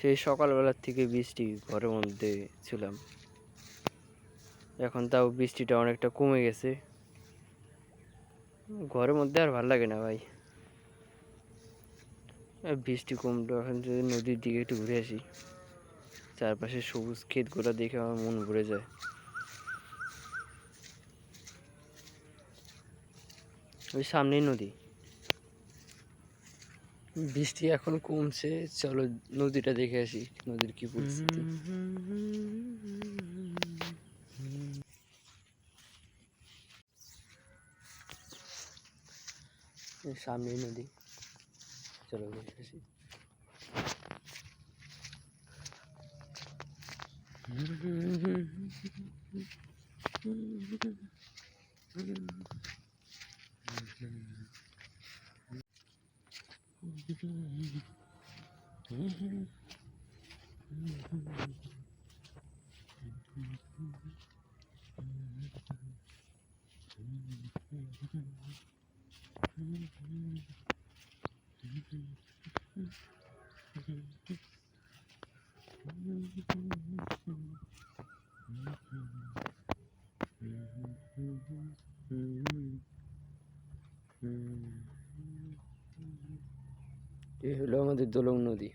সেই সকালবেলার থেকে বৃষ্টি, ঘরের মধ্যে ছিলাম। এখন তাও বৃষ্টিটা অনেকটা কমে গেছে। ঘরের মধ্যে আর ভালো লাগে না ভাই। বৃষ্টি কমলো, এখন যদি নদীর দিকে একটু ঘুরে আসি। চারপাশে সবুজ ক্ষেতগুলো দেখে আমার মন ভরে যায়। ওই সামনেই নদী। বৃষ্টি এখন কমছে, চলো নদীটা দেখে আসি, নদীর কি পরিস্থিতি। সামনেই নদী, চলো দেখে আসি। এই হলো আমাদের দোলং নদী।